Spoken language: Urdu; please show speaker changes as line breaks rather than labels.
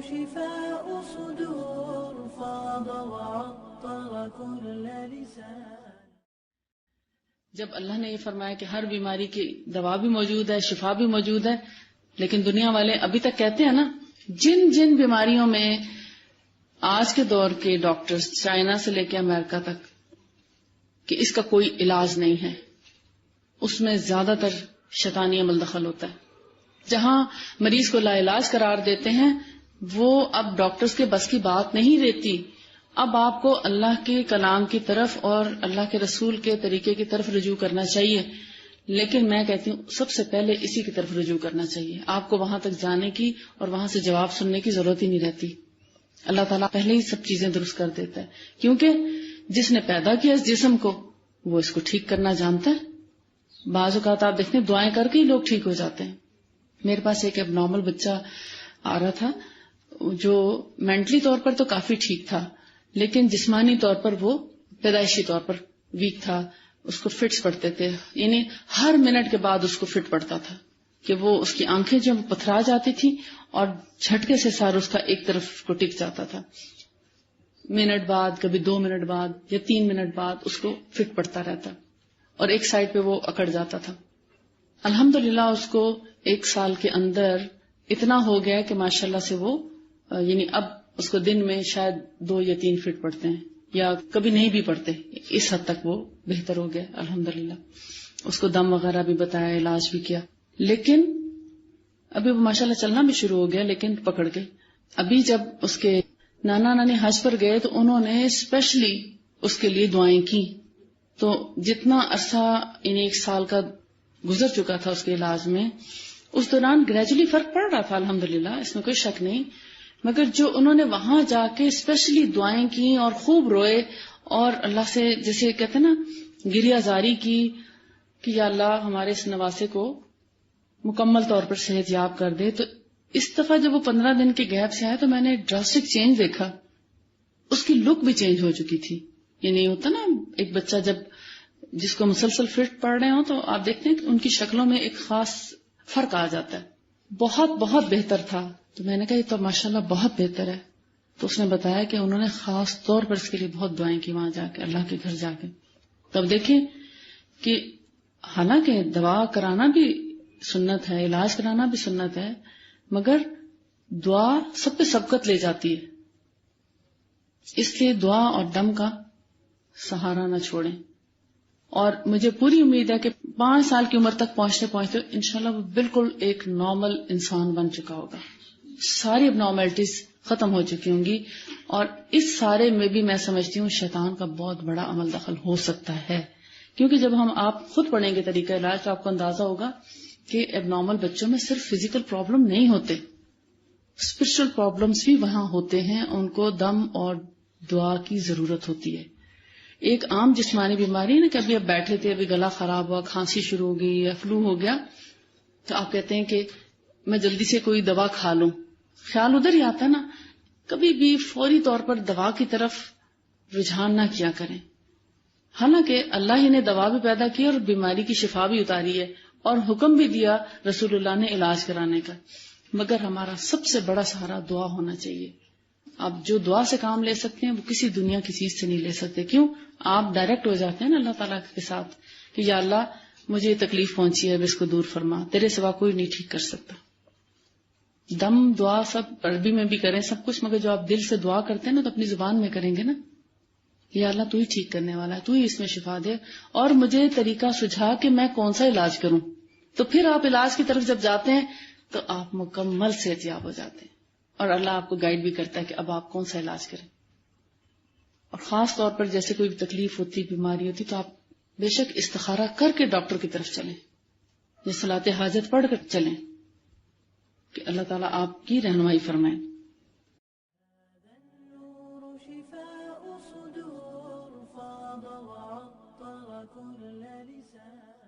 شفاء صدور فاض وعطر كل لسان.
جب اللہ نے یہ فرمایا کہ ہر بیماری کی دوا بھی موجود ہے، شفا بھی موجود ہے، لیکن دنیا والے ابھی تک کہتے ہیں نا، جن جن بیماریوں میں آج کے دور کے ڈاکٹرز چائنا سے لے کے امریکہ تک کہ اس کا کوئی علاج نہیں ہے، اس میں زیادہ تر شیطانی عمل دخل ہوتا ہے. جہاں مریض کو لا علاج قرار دیتے ہیں، وہ اب ڈاکٹرز کے بس کی بات نہیں رہتی. اب آپ کو اللہ کے کلام کی طرف اور اللہ کے رسول کے طریقے کی طرف رجوع کرنا چاہیے، لیکن میں کہتی ہوں سب سے پہلے اسی کی طرف رجوع کرنا چاہیے. آپ کو وہاں تک جانے کی اور وہاں سے جواب سننے کی ضرورت ہی نہیں رہتی. اللہ تعالیٰ پہلے ہی سب چیزیں درست کر دیتا ہے، کیونکہ جس نے پیدا کیا اس جسم کو وہ اس کو ٹھیک کرنا جانتا ہے. بعض اوقات آپ دیکھتے ہیں دعائیں کر کے ہی لوگ ٹھیک ہو جاتے ہیں. میرے پاس ایک اب نارمل بچہ آ رہا تھا جو مینٹلی طور پر تو کافی ٹھیک تھا، لیکن جسمانی طور پر وہ پیدائشی طور پر ویک تھا. اس کو فٹس پڑتے تھے، یعنی ہر منٹ کے بعد اس کو فٹ پڑتا تھا کہ وہ اس کی آنکھیں جو پتھرا جاتی تھی اور جھٹکے سے سارا اس کا ایک طرف کو ٹک جاتا تھا. منٹ بعد، کبھی 2 منٹ بعد یا 3 منٹ بعد اس کو فٹ پڑتا رہتا اور ایک سائڈ پہ وہ اکڑ جاتا تھا. الحمدللہ اس کو 1 سال کے اندر اتنا ہو گیا کہ ماشاءاللہ سے وہ یعنی اب اس کو دن میں شاید 2 یا 3 فٹ پڑتے ہیں یا کبھی نہیں بھی پڑتے. اس حد تک وہ بہتر ہو گیا الحمدللہ. اس کو دم وغیرہ بھی بتایا، علاج بھی کیا، لیکن ابھی وہ ماشاءاللہ چلنا بھی شروع ہو گیا، لیکن پکڑ گئے. ابھی جب اس کے نانا نانی حج پر گئے تو انہوں نے اسپیشلی اس کے لیے دعائیں کی. تو جتنا عرصہ یعنی 1 سال کا گزر چکا تھا اس کے علاج میں، اس دوران گریجولی فرق پڑ رہا تھا الحمدللہ، اس میں کوئی شک نہیں. مگر جو انہوں نے وہاں جا کے اسپیشلی دعائیں کی اور خوب روئے اور اللہ سے جیسے کہتے ہیں نا گریہ زاری کی کہ یا اللہ ہمارے اس نواسے کو مکمل طور پر صحت یاب کر دے. تو اس دفعہ جب وہ 15 دن کے گیپ سے آئے تو میں نے ڈراسٹک چینج دیکھا. اس کی لک بھی چینج ہو چکی تھی. یعنی ہوتا نا ایک بچہ جب جس کو مسلسل فٹ پڑ رہے ہوں تو آپ دیکھتے ہیں کہ ان کی شکلوں میں ایک خاص فرق آ جاتا ہے. بہت بہت بہتر تھا. تو میں نے کہا یہ تو ماشاءاللہ بہت بہتر ہے. تو اس نے بتایا کہ انہوں نے خاص طور پر اس کے لیے بہت دعائیں کی وہاں جا کے، اللہ کے گھر جا کے. تب دیکھیں کہ حالانکہ دوا کرانا بھی سنت ہے، علاج کرانا بھی سنت ہے، مگر دعا سب پہ سبقت لے جاتی ہے. اس لیے دعا اور دم کا سہارا نہ چھوڑیں. اور مجھے پوری امید ہے کہ 5 سال کی عمر تک پہنچتے پہنچتے انشاءاللہ وہ بالکل ایک نارمل انسان بن چکا ہوگا. ساری اب نارملٹیز ختم ہو چکی ہوں گی. اور اس سارے میں بھی میں سمجھتی ہوں شیطان کا بہت بڑا عمل دخل ہو سکتا ہے، کیونکہ جب ہم آپ خود پڑھیں گے طریقہ علاج تو آپ کو اندازہ ہوگا کہ اب نارمل بچوں میں صرف فزیکل پرابلم نہیں ہوتے، اسپرچل پرابلمس بھی وہاں ہوتے ہیں. ان کو دم اور دعا کی ضرورت ہوتی ہے. ایک عام جسمانی بیماری ہے نا کہ ابھی اب بیٹھے تھے، ابھی گلا خراب ہوا، کھانسی شروع ہو گئی یا فلو ہو گیا، تو آپ کہتے ہیں کہ میں جلدی سے کوئی دوا کھا لوں. خیال ادھر ہی آتا ہے نا. کبھی بھی فوری طور پر دوا کی طرف رجحان نہ کیا کریں. حالانکہ اللہ ہی نے دوا بھی پیدا کی اور بیماری کی شفا بھی اتاری ہے اور حکم بھی دیا رسول اللہ نے علاج کرانے کا، مگر ہمارا سب سے بڑا سہارا دعا ہونا چاہیے. آپ جو دعا سے کام لے سکتے ہیں وہ کسی دنیا کی چیز سے نہیں لے سکتے. کیوں؟ آپ ڈائریکٹ ہو جاتے ہیں نا اللہ تعالیٰ کے ساتھ کہ یا اللہ مجھے یہ تکلیف پہنچی ہے، اب اس کو دور فرما، تیرے سوا کوئی نہیں ٹھیک کر سکتا. دم دعا سب عربی میں بھی کریں سب کچھ، مگر جو آپ دل سے دعا کرتے ہیں نا تو اپنی زبان میں کریں گے نا، یا اللہ تو ہی ٹھیک کرنے والا ہے، تو ہی اس میں شفا دے اور مجھے طریقہ سجھا کہ میں کون سا علاج کروں. تو پھر آپ علاج کی طرف جب جاتے ہیں تو آپ مکمل صحت یاب ہو جاتے ہیں اور اللہ آپ کو گائیڈ بھی کرتا ہے کہ اب آپ کون سا علاج کریں. اور خاص طور پر جیسے کوئی تکلیف ہوتی، بیماری ہوتی، تو آپ بے شک استخارہ کر کے ڈاکٹر کی طرف چلیں یا صلاۃ حاجت پڑھ کر چلیں کہ اللہ تعالیٰ آپ کی رہنمائی فرمائے.
النور شفاء صدور فاض وعطر كل لسان.